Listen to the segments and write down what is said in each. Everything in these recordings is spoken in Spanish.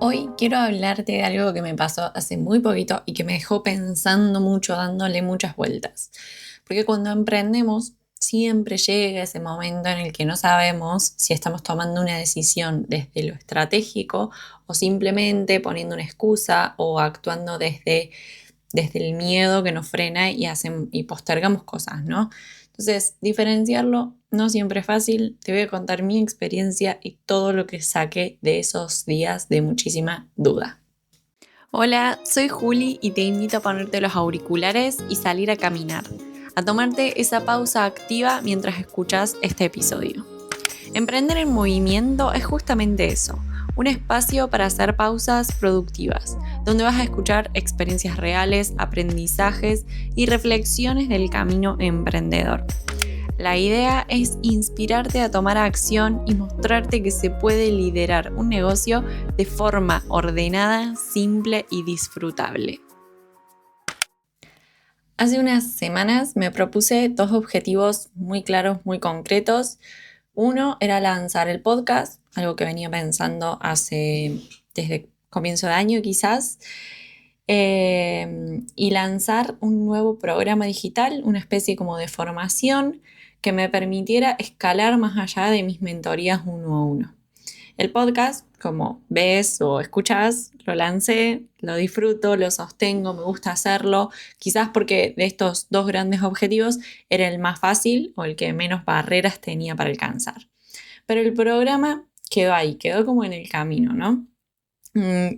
Hoy quiero hablarte de algo que me pasó hace muy poquito y que me dejó pensando mucho, dándole muchas vueltas. Porque cuando emprendemos, siempre llega ese momento en el que no sabemos si estamos tomando una decisión desde lo estratégico o simplemente poniendo una excusa o actuando desde el miedo que nos frena y postergamos cosas, ¿no? Entonces, diferenciarlo no siempre es fácil. Te voy a contar mi experiencia y todo lo que saqué de esos días de muchísima duda. Hola, soy Juli y te invito a ponerte los auriculares y salir a caminar, a tomarte esa pausa activa mientras escuchas este episodio. Emprender en movimiento es justamente eso, un espacio para hacer pausas productivas, donde vas a escuchar experiencias reales, aprendizajes y reflexiones del camino emprendedor. La idea es inspirarte a tomar acción y mostrarte que se puede liderar un negocio de forma ordenada, simple y disfrutable. Hace unas semanas me propuse dos objetivos muy claros, muy concretos. Uno era lanzar el podcast, algo que venía pensando desde comienzo de año quizás, y lanzar un nuevo programa digital, una especie como de formación que me permitiera escalar más allá de mis mentorías uno a uno. El podcast, como ves o escuchas, lo lancé, lo disfruto, lo sostengo, me gusta hacerlo, quizás porque de estos dos grandes objetivos era el más fácil o el que menos barreras tenía para alcanzar. Pero el programa quedó ahí, quedó como en el camino, ¿no?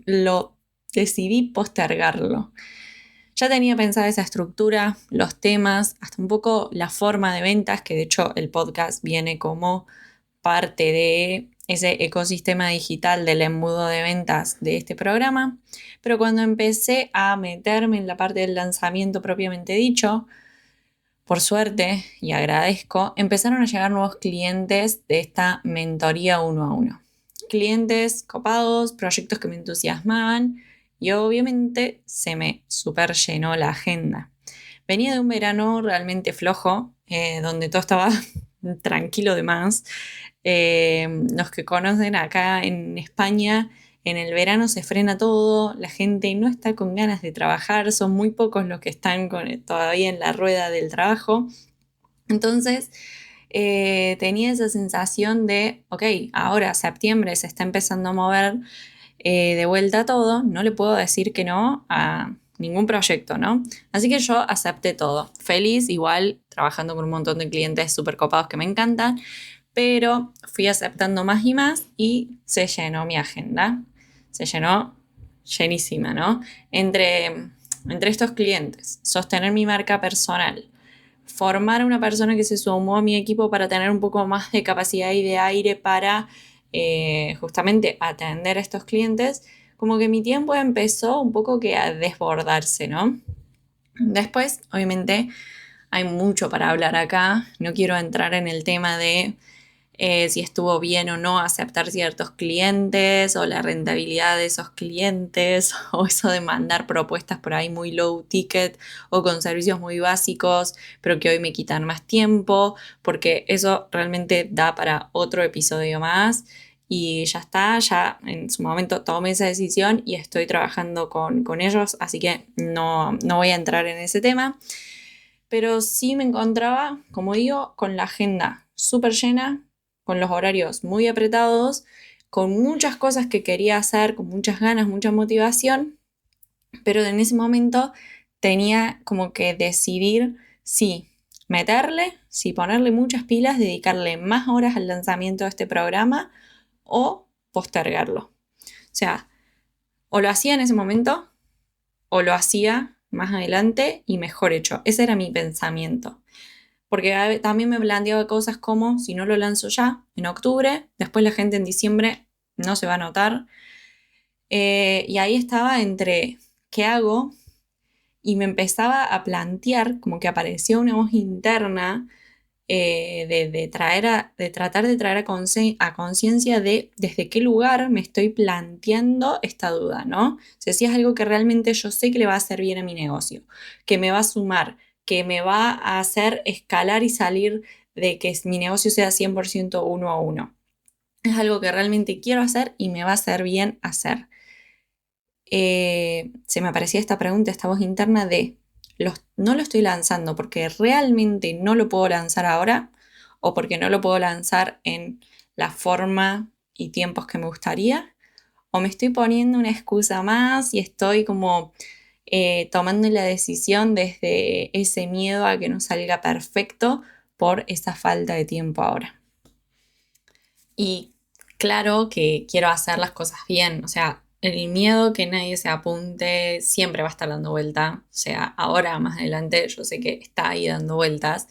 Lo decidí postergarlo. Ya tenía pensada esa estructura, los temas, hasta un poco la forma de ventas, que de hecho el podcast viene como parte de ese ecosistema digital del embudo de ventas de este programa. Pero cuando empecé a meterme en la parte del lanzamiento propiamente dicho, por suerte y agradezco, empezaron a llegar nuevos clientes de esta mentoría uno a uno. Clientes copados, proyectos que me entusiasmaban y obviamente se me super llenó la agenda. Venía de un verano realmente flojo, donde todo estaba tranquilo de más. Los que conocen acá en España, en el verano se frena todo, la gente no está con ganas de trabajar, son muy pocos los que están todavía en la rueda del trabajo. Entonces, tenía esa sensación de, ok, ahora septiembre se está empezando a mover de vuelta todo, no le puedo decir que no a ningún proyecto, ¿no? Así que yo acepté todo, feliz, igual trabajando con un montón de clientes súper copados que me encantan, pero fui aceptando más y más y se llenó mi agenda, se llenó llenísima, ¿no? Entre estos clientes, sostener mi marca personal, formar a una persona que se sumó a mi equipo para tener un poco más de capacidad y de aire para justamente atender a estos clientes, como que mi tiempo empezó un poco que a desbordarse, ¿no? Después, obviamente, hay mucho para hablar acá, no quiero entrar en el tema de si estuvo bien o no aceptar ciertos clientes o la rentabilidad de esos clientes o eso de mandar propuestas por ahí muy low ticket o con servicios muy básicos, pero que hoy me quitan más tiempo, porque eso realmente da para otro episodio más. Y ya está, ya en su momento tomé esa decisión y estoy trabajando con ellos, así que no voy a entrar en ese tema. Pero sí me encontraba, como digo, con la agenda súper llena, con los horarios muy apretados, con muchas cosas que quería hacer, con muchas ganas, mucha motivación, pero en ese momento tenía como que decidir si meterle, si ponerle muchas pilas, dedicarle más horas al lanzamiento de este programa o postergarlo. O sea, o lo hacía en ese momento o lo hacía más adelante y mejor hecho. Ese era mi pensamiento. Porque también me planteaba cosas como, si no lo lanzo ya, en octubre, después la gente en diciembre no se va a notar. Y ahí estaba entre qué hago y me empezaba a plantear, como que aparecía una voz interna de tratar de traer a conciencia de desde qué lugar me estoy planteando esta duda, ¿no? O sea, si es algo que realmente yo sé que le va a hacer bien a mi negocio, que me va a sumar, que me va a hacer escalar y salir de que mi negocio sea 100% uno a uno. Es algo que realmente quiero hacer y me va a hacer bien hacer. se me aparecía esta pregunta, esta voz interna de, no lo estoy lanzando porque realmente no lo puedo lanzar ahora o porque no lo puedo lanzar en la forma y tiempos que me gustaría, o me estoy poniendo una excusa más y estoy como tomando la decisión desde ese miedo a que no salga perfecto por esa falta de tiempo ahora. Y claro que quiero hacer las cosas bien, o sea, el miedo que nadie se apunte siempre va a estar dando vuelta, o sea, ahora más adelante yo sé que está ahí dando vueltas,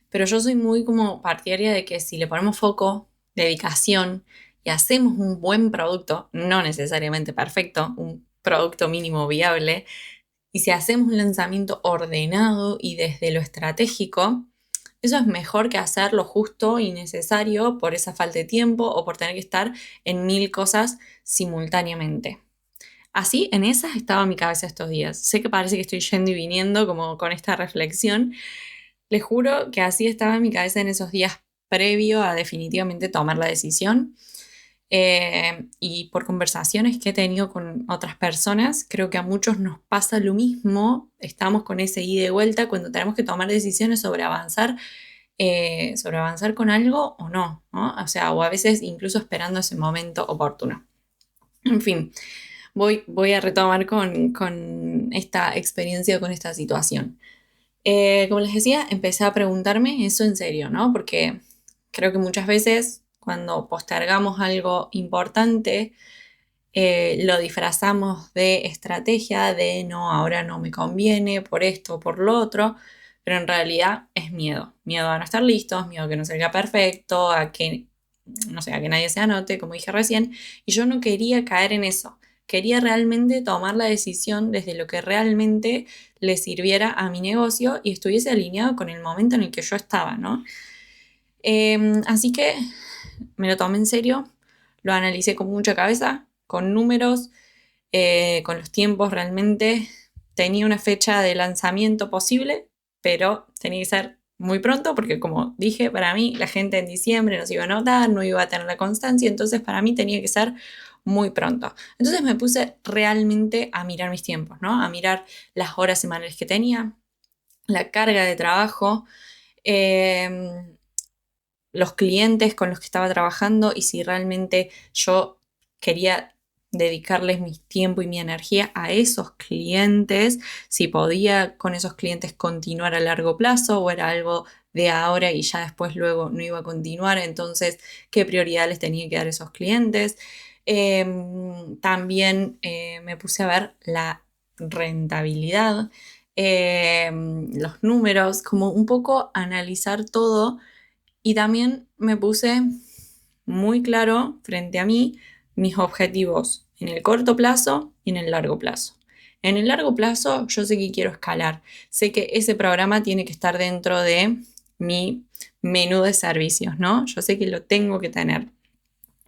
pero yo soy muy como partidaria de que si le ponemos foco, dedicación y hacemos un buen producto, no necesariamente perfecto, un producto mínimo viable, y si hacemos un lanzamiento ordenado y desde lo estratégico, eso es mejor que hacer lo justo y necesario por esa falta de tiempo o por tener que estar en 1000 cosas simultáneamente. Así, en esas estaba mi cabeza estos días. Sé que parece que estoy yendo y viniendo como con esta reflexión. Les juro que así estaba en mi cabeza en esos días previo a definitivamente tomar la decisión. Y por conversaciones que he tenido con otras personas, creo que a muchos nos pasa lo mismo. Estamos con ese ida y vuelta cuando tenemos que tomar decisiones sobre avanzar con algo o no, ¿no? O sea, o a veces incluso esperando ese momento oportuno. En fin, voy a retomar con esta experiencia, con esta situación. Como les decía, empecé a preguntarme eso en serio, ¿no? Porque creo que muchas veces cuando postergamos algo importante, lo disfrazamos de estrategia, de no, ahora no me conviene por esto o por lo otro, pero en realidad es miedo. Miedo a no estar listos, miedo a que no salga perfecto, a que, no sé, a que nadie se anote, como dije recién, y yo no quería caer en eso. Quería realmente tomar la decisión desde lo que realmente le sirviera a mi negocio y estuviese alineado con el momento en el que yo estaba, ¿no? Así que me lo tomé en serio, lo analicé con mucha cabeza, con números, con los tiempos realmente. Tenía una fecha de lanzamiento posible, pero tenía que ser muy pronto porque como dije, para mí la gente en diciembre no se iba a notar, no iba a tener la constancia, entonces para mí tenía que ser muy pronto. Entonces me puse realmente a mirar mis tiempos, ¿no? A mirar las horas semanales que tenía, la carga de trabajo, eh, los clientes con los que estaba trabajando y si realmente yo quería dedicarles mi tiempo y mi energía a esos clientes, si podía con esos clientes continuar a largo plazo o era algo de ahora y ya después luego no iba a continuar, entonces qué prioridad les tenía que dar a esos clientes. También me puse a ver la rentabilidad, los números, como un poco analizar todo y también me puse muy claro frente a mí mis objetivos en el corto plazo y en el largo plazo. En el largo plazo yo sé que quiero escalar, sé que ese programa tiene que estar dentro de mi menú de servicios, ¿no? Yo sé que lo tengo que tener.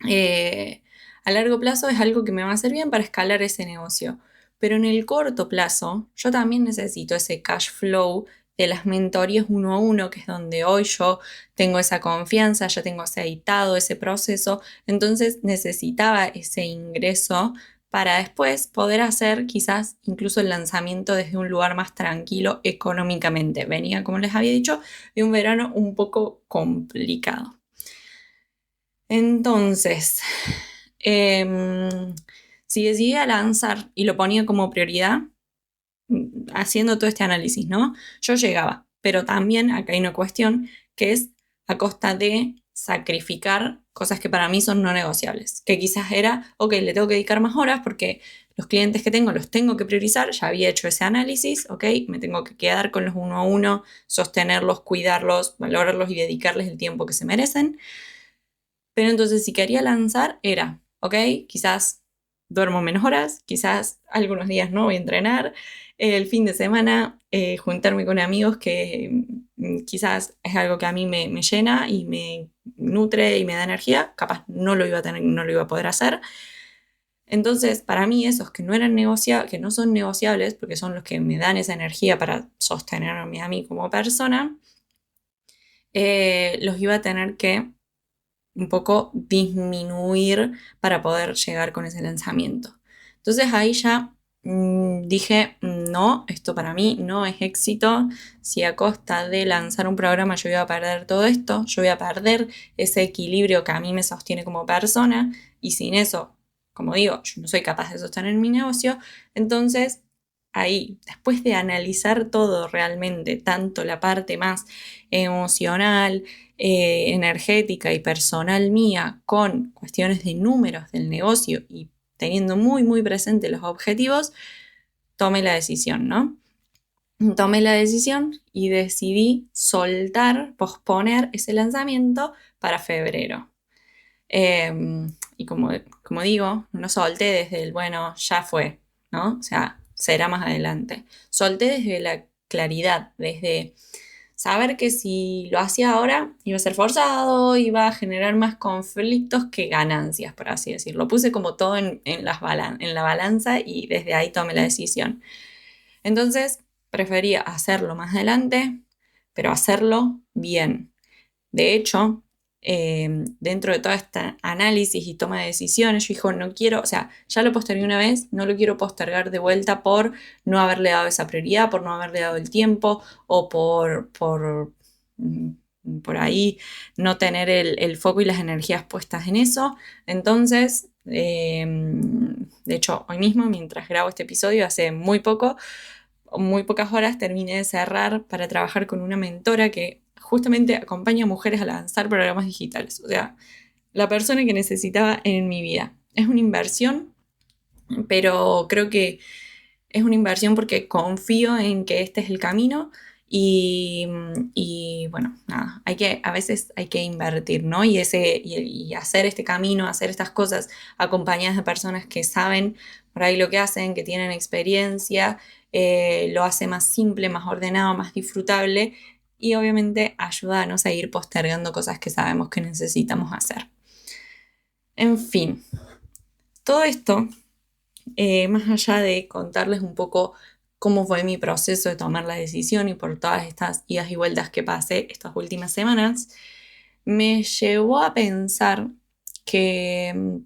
Eh, a largo plazo es algo que me va a hacer bien para escalar ese negocio. Pero en el corto plazo, yo también necesito ese cash flow de las mentorías uno a uno, que es donde hoy yo tengo esa confianza, ya tengo aceitado ese proceso. Entonces necesitaba ese ingreso para después poder hacer quizás incluso el lanzamiento desde un lugar más tranquilo económicamente. Venía, como les había dicho, de un verano un poco complicado. Entonces, si decidía lanzar y lo ponía como prioridad, haciendo todo este análisis, ¿no? Yo llegaba, pero también acá hay una cuestión que es a costa de sacrificar cosas que para mí son no negociables, que quizás era, ok, le tengo que dedicar más horas porque los clientes que tengo los tengo que priorizar, ya había hecho ese análisis, ok, me tengo que quedar con los uno a uno, sostenerlos, cuidarlos, valorarlos y dedicarles el tiempo que se merecen. Pero entonces si quería lanzar era, ok, quizás duermo menos horas, quizás algunos días no voy a entrenar, el fin de semana juntarme con amigos que quizás es algo que a mí me llena y me nutre y me da energía, capaz no lo iba a tener, no lo iba a poder hacer. Entonces, para mí esos que no eran que no son negociables, porque son los que me dan esa energía para sostenerme a mí como persona, los iba a tener que un poco disminuir para poder llegar con ese lanzamiento. Entonces ahí ya dije, no, esto para mí no es éxito. Si a costa de lanzar un programa yo voy a perder todo esto, yo voy a perder ese equilibrio que a mí me sostiene como persona, y sin eso, como digo, yo no soy capaz de sostener mi negocio. Entonces ahí, después de analizar todo realmente, tanto la parte más emocional, energética y personal mía, con cuestiones de números del negocio y teniendo muy, muy presente los objetivos, tomé la decisión, ¿no? Tomé la decisión y decidí soltar, posponer ese lanzamiento para febrero. Y como digo, no solté desde el, bueno, ya fue, ¿no? O sea, será más adelante. Solté desde la claridad, desde saber que si lo hacía ahora iba a ser forzado, iba a generar más conflictos que ganancias, por así decirlo. Puse como todo en la balanza y desde ahí tomé la decisión. Entonces, prefería hacerlo más adelante, pero hacerlo bien. De hecho, dentro de todo este análisis y toma de decisiones, yo dije, no quiero, o sea, ya lo postergué una vez, no lo quiero postergar de vuelta por no haberle dado esa prioridad, por no haberle dado el tiempo o por ahí no tener el foco y las energías puestas en eso. Entonces, de hecho, hoy mismo, mientras grabo este episodio, hace muy pocas horas terminé de cerrar para trabajar con una mentora que justamente acompaña a mujeres a lanzar programas digitales. O sea, la persona que necesitaba en mi vida. Es una inversión, pero creo que es una inversión porque confío en que este es el camino y bueno, nada, a veces hay que invertir, ¿no? Y hacer este camino, hacer estas cosas acompañadas de personas que saben por ahí lo que hacen, que tienen experiencia, lo hace más simple, más ordenado, más disfrutable y obviamente ayuda a no seguir postergando cosas que sabemos que necesitamos hacer. En fin, todo esto más allá de contarles un poco cómo fue mi proceso de tomar la decisión y por todas estas idas y vueltas que pasé estas últimas semanas, me llevó a pensar que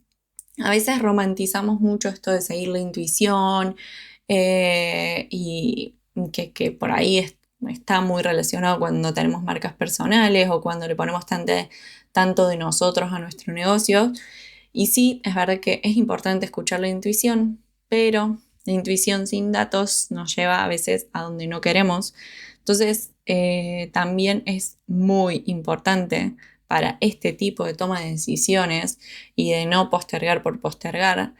a veces romantizamos mucho esto de seguir la intuición y que por ahí está muy relacionado cuando tenemos marcas personales o cuando le ponemos tanto de nosotros a nuestro negocio. Y sí, es verdad que es importante escuchar la intuición, pero la intuición sin datos nos lleva a veces a donde no queremos. Entonces, también es muy importante para este tipo de toma de decisiones y de no postergar por postergar,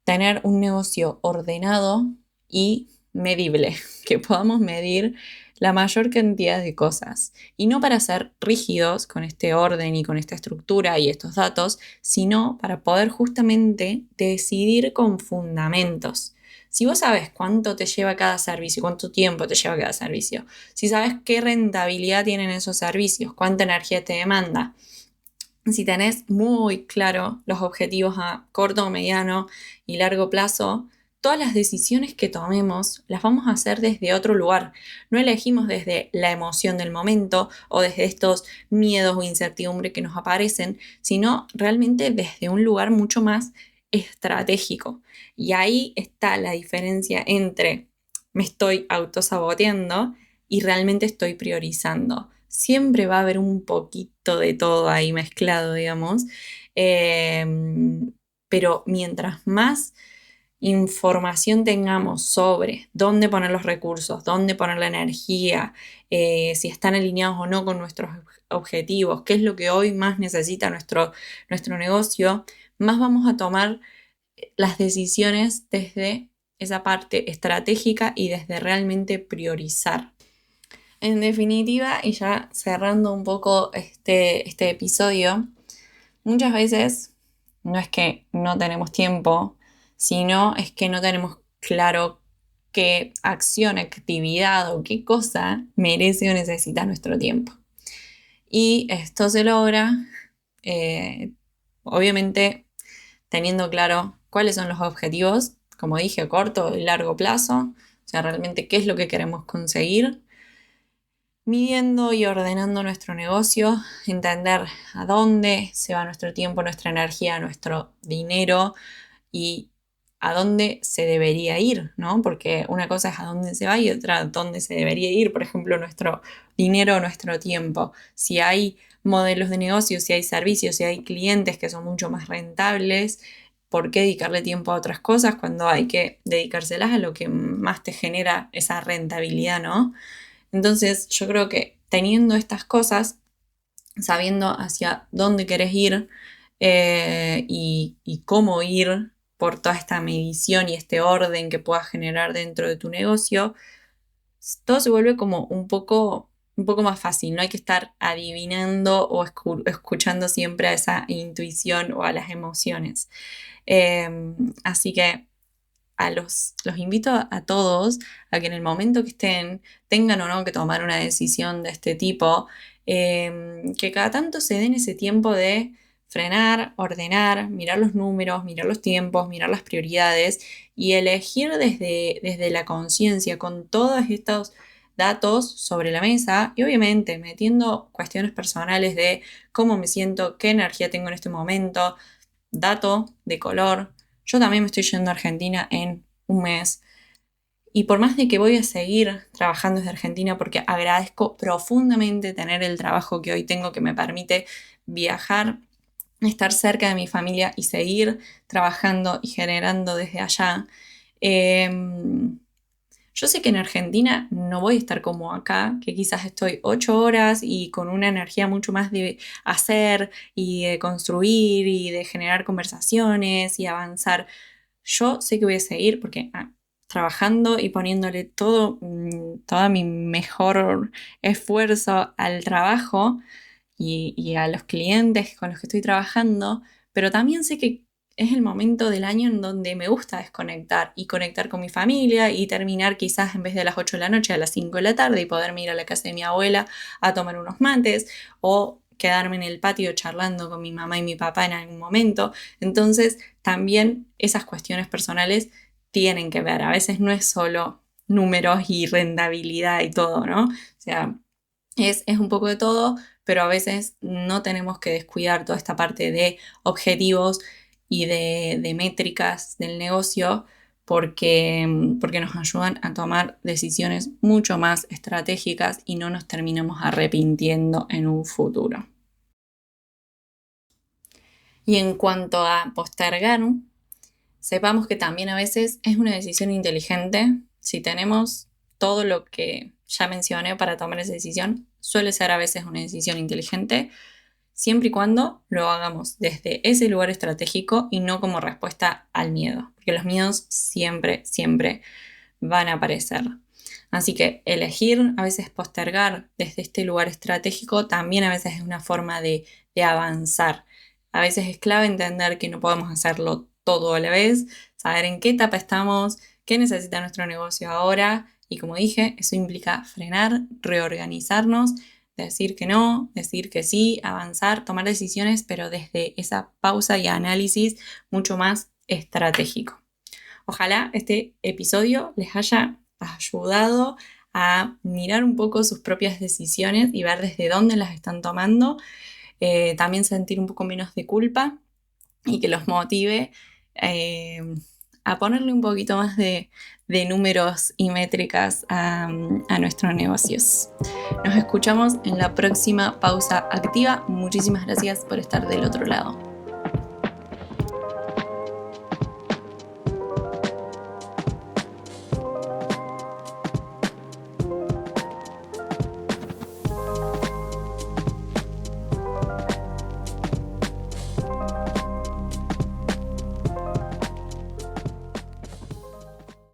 tener un negocio ordenado y medible, que podamos medir la mayor cantidad de cosas. Y no para ser rígidos con este orden y con esta estructura y estos datos, sino para poder justamente decidir con fundamentos. Si vos sabes cuánto te lleva cada servicio, cuánto tiempo te lleva cada servicio, si sabes qué rentabilidad tienen esos servicios, cuánta energía te demanda, si tenés muy claro los objetivos a corto, mediano y largo plazo, todas las decisiones que tomemos las vamos a hacer desde otro lugar. No elegimos desde la emoción del momento o desde estos miedos o incertidumbre que nos aparecen, sino realmente desde un lugar mucho más estratégico. Y ahí está la diferencia entre me estoy autosaboteando y realmente estoy priorizando. Siempre va a haber un poquito de todo ahí mezclado, digamos. Eh, pero mientras más información tengamos sobre dónde poner los recursos, dónde poner la energía, si están alineados o no con nuestros objetivos, qué es lo que hoy más necesita nuestro negocio, más vamos a tomar las decisiones desde esa parte estratégica y desde realmente priorizar. En definitiva, y ya cerrando un poco este episodio, muchas veces no es que no tenemos tiempo, sino es que no tenemos claro qué acción, actividad o qué cosa merece o necesita nuestro tiempo. Y esto se logra, eh, obviamente, teniendo claro cuáles son los objetivos, como dije, a corto y largo plazo, o sea, realmente qué es lo que queremos conseguir, midiendo y ordenando nuestro negocio, entender a dónde se va nuestro tiempo, nuestra energía, nuestro dinero y a dónde se debería ir, ¿no? Porque una cosa es a dónde se va y otra a dónde se debería ir, por ejemplo, nuestro dinero o nuestro tiempo. Si hay modelos de negocio, si hay servicios, si hay clientes que son mucho más rentables, ¿por qué dedicarle tiempo a otras cosas cuando hay que dedicárselas a lo que más te genera esa rentabilidad, ¿no? Entonces, yo creo que teniendo estas cosas, sabiendo hacia dónde querés ir y cómo ir por toda esta medición y este orden que puedas generar dentro de tu negocio, todo se vuelve como un poco más fácil. No hay que estar adivinando o escuchando siempre a esa intuición o a las emociones. Así que los invito a todos a que en el momento que estén, tengan o no que tomar una decisión de este tipo, que cada tanto se den ese tiempo de frenar, ordenar, mirar los números, mirar los tiempos, mirar las prioridades y elegir desde la conciencia con todos estos datos sobre la mesa y obviamente metiendo cuestiones personales de cómo me siento, qué energía tengo en este momento, dato de color. Yo también me estoy yendo a Argentina en un mes. Y por más de que voy a seguir trabajando desde Argentina, porque agradezco profundamente tener el trabajo que hoy tengo que me permite viajar, estar cerca de mi familia y seguir trabajando y generando desde allá. Yo sé que en Argentina no voy a estar como acá, que quizás estoy 8 horas y con una energía mucho más de hacer y de construir y de generar conversaciones y avanzar. Yo sé que voy a seguir porque trabajando y poniéndole todo mi mejor esfuerzo al trabajo y a los clientes con los que estoy trabajando, pero también sé que es el momento del año en donde me gusta desconectar y conectar con mi familia y terminar quizás en vez de a las 8 de la noche a las 5 de la tarde y poderme ir a la casa de mi abuela a tomar unos mates o quedarme en el patio charlando con mi mamá y mi papá en algún momento. Entonces, también esas cuestiones personales tienen que ver. A veces no es solo números y rentabilidad y todo, ¿no? O sea, es un poco de todo, pero a veces no tenemos que descuidar toda esta parte de objetivos y de métricas del negocio porque nos ayudan a tomar decisiones mucho más estratégicas y no nos terminamos arrepintiendo en un futuro. Y en cuanto a postergar, sepamos que también a veces es una decisión inteligente. Si tenemos todo lo que ya mencioné para tomar esa decisión, suele ser a veces una decisión inteligente, siempre y cuando lo hagamos desde ese lugar estratégico y no como respuesta al miedo, porque los miedos siempre, siempre van a aparecer. Así que elegir, a veces postergar desde este lugar estratégico, también a veces es una forma de avanzar. A veces es clave entender que no podemos hacerlo todo a la vez, saber en qué etapa estamos, qué necesita nuestro negocio ahora. Y como dije, eso implica frenar, reorganizarnos, decir que no, decir que sí, avanzar, tomar decisiones, pero desde esa pausa y análisis mucho más estratégico. Ojalá este episodio les haya ayudado a mirar un poco sus propias decisiones y ver desde dónde las están tomando, también sentir un poco menos de culpa y que los motive a ponerle un poquito más de números y métricas a nuestros negocios. Nos escuchamos en la próxima pausa activa. Muchísimas gracias por estar del otro lado.